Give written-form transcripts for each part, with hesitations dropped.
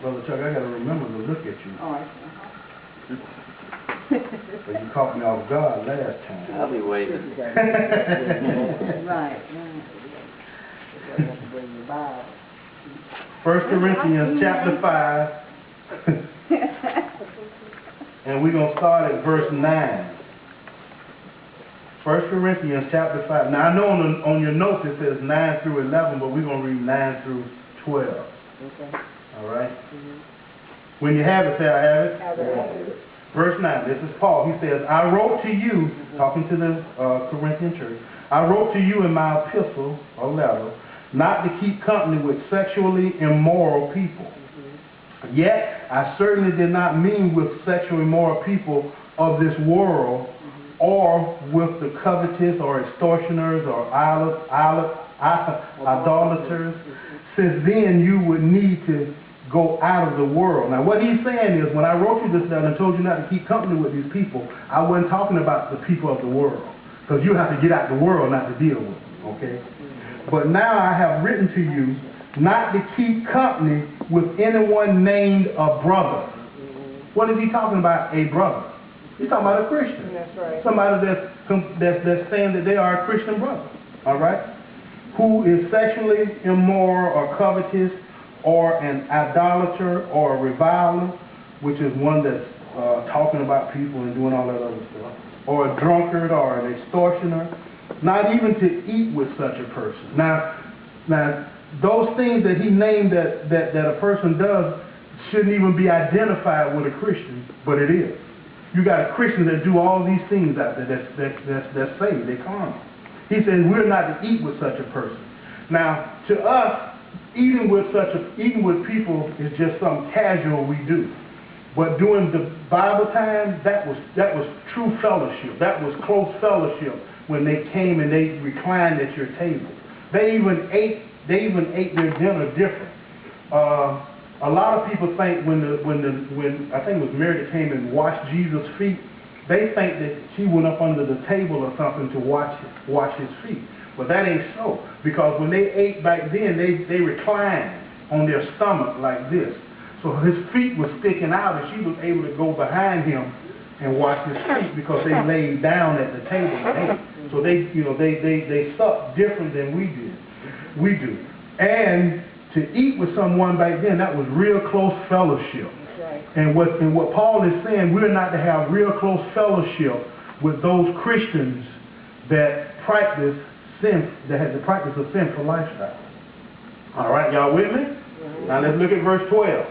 Brother Chuck, I got to remember to look at you. Oh, I see. But you caught me off guard last time. I'll be waiting. Right. 1 Corinthians chapter 5. And we're going to start at verse 9. 1 Corinthians chapter 5. Now, I know on your notes it says 9 through 11, but we're going to read 9 through 12. Okay. All right? When you have it, say, I have it. Verse 9, this is Paul. He says, I wrote to you, talking to the Corinthian church, I wrote to you in my epistle, or letter, not to keep company with sexually immoral people. Yet, I certainly did not mean with sexually immoral people of this world, or with the covetous, or extortioners, or idolaters, since then you would need to go out of the world. Now what he's saying is, when I wrote you this letter and told you not to keep company with these people, I wasn't talking about the people of the world, because you have to get out the world not to deal with them, okay? But now I have written to you not to keep company with anyone named a brother. What is he talking about, a brother? He's talking about a Christian. That's right. Somebody that's saying that they are a Christian brother, all right? Who is sexually immoral or covetous, or an idolater, or a reviler, which is one that's talking about people and doing all that other stuff, or a drunkard, or an extortioner, not even to eat with such a person. Now those things that he named that a person does shouldn't even be identified with a Christian, but it is. You got a Christian that do all these things out there that's saved, they're carnal. He says we're not to eat with such a person. Now, to us, eating with people is just something casual we do. But during the Bible time, that was true fellowship. That was close fellowship when they came and they reclined at your table. They even ate their dinner different. A lot of people think when I think it was Mary that came and washed Jesus' feet, they think that she went up under the table or something to wash his feet. But that ain't so, because when they ate back then, they reclined on their stomach like this. So his feet were sticking out, and she was able to go behind him and wash his feet because they laid down at the table and ate. So they supped different than we do. And to eat with someone back then, that was real close fellowship. And what Paul is saying, we're not to have real close fellowship with those Christians that practice sin, that has the practice of sinful lifestyle. All right, y'all with me? Now let's look at verse 12.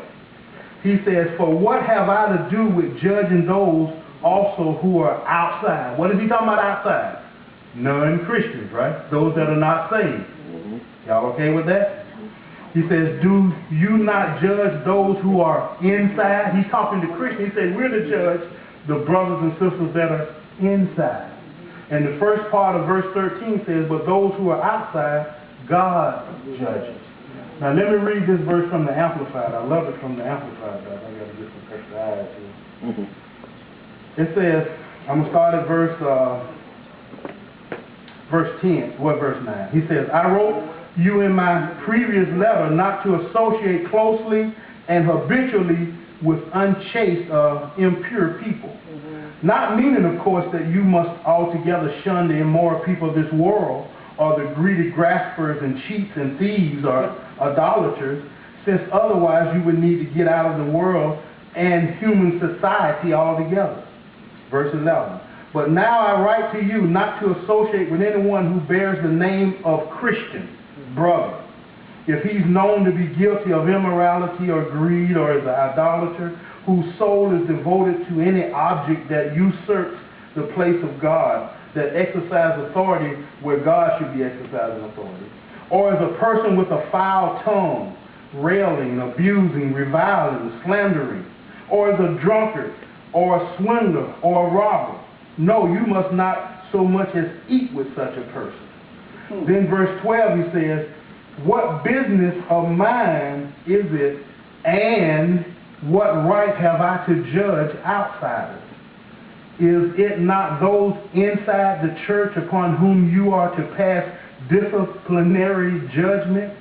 He says, for what have I to do with judging those also who are outside? What is he talking about outside? Non-Christians, right? Those that are not saved. Y'all okay with that? He says, do you not judge those who are inside? He's talking to Christians. He said, we're to judge the brothers and sisters that are inside. And the first part of verse 13 says, but those who are outside, God judges. Now let me read this verse from the Amplified. I love it from the Amplified, guys. I got to get some extra eyes here. It says, I'm going to start at verse 10, verse 9. He says, I wrote you in my previous letter not to associate closely and habitually with unchaste, impure people. Not meaning, of course, that you must altogether shun the immoral people of this world, or the greedy graspers and cheats and thieves or idolaters, since otherwise you would need to get out of the world and human society altogether. Verse 11. But now I write to you not to associate with anyone who bears the name of Christian, brother, if he's known to be guilty of immorality or greed, or is an idolater, whose soul is devoted to any object that usurps the place of God, that exercises authority where God should be exercising authority, or is a person with a foul tongue, railing, abusing, reviling, slandering, or is a drunkard, or a swindler, or a robber. No, you must not so much as eat with such a person. Then verse 12 he says, what business of mine is it, and what right have I to judge outsiders? Is it not those inside the church upon whom you are to pass disciplinary judgment?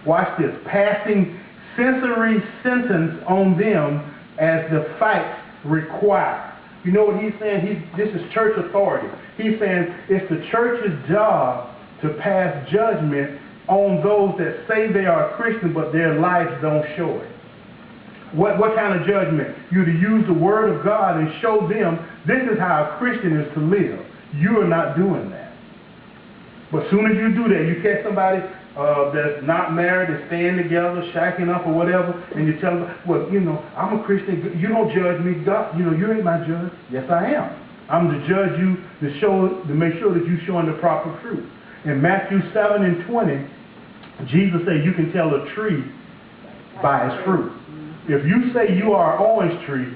watch this, passing sensory sentence on them as the facts require. You know what he's saying? This is church authority. He's saying it's the church's job to pass judgment on those that say they are Christian, but their lives don't show it. What kind of judgment? You to use the word of God and show them this is how a Christian is to live. You are not doing that. But as soon as you do that, you catch somebody that's not married, that's staying together, shacking up or whatever, and you tell them, well, you know, I'm a Christian. You don't judge me. God, you know, you ain't my judge. Yes, I am. I'm to judge you to make sure that you're showing the proper fruit. In Matthew 7:20, Jesus said you can tell a tree by its fruit. If you say you are an orange tree,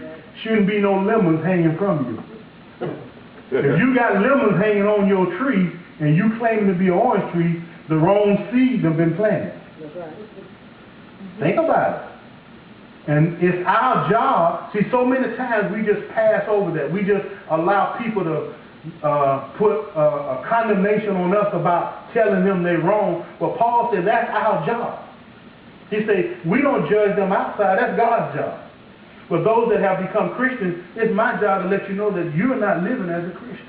shouldn't be no lemons hanging from you. If you got lemons hanging on your tree and you claim to be an orange tree, the wrong seeds have been planted. Think about it. And it's our job. See, so many times we just pass over that. We just allow people to put a condemnation on us about telling them they're wrong. But Paul said that's our job. He said, we don't judge them outside. That's God's job. But those that have become Christians, it's my job to let you know that you're not living as a Christian.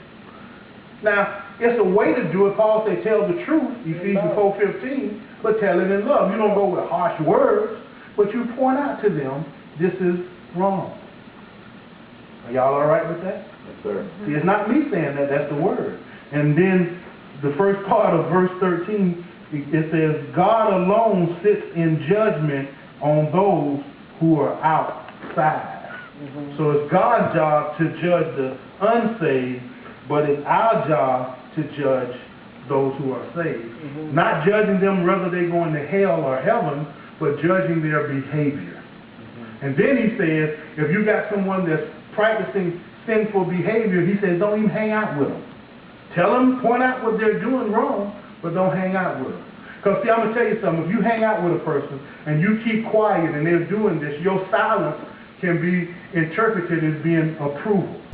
Now, it's a way to do it. Paul said, tell the truth, Ephesians 4:15, but tell it in love. You don't go with harsh words, but you point out to them, this is wrong. Are y'all all right with that? Yes, sir. See, it's not me saying that. That's the word. And then the first part of verse 13, it says, God alone sits in judgment on those who are outside. So it's God's job to judge the unsaved, but it's our job to judge those who are saved. Not judging them whether they're going to hell or heaven, but judging their behavior. And then he says, if you got someone that's practicing sinful behavior, he says, don't even hang out with them. Tell them, point out what they're doing wrong, but don't hang out with them. Because, see, I'm going to tell you something. If you hang out with a person and you keep quiet and they're doing this, your silence can be interpreted as being approval.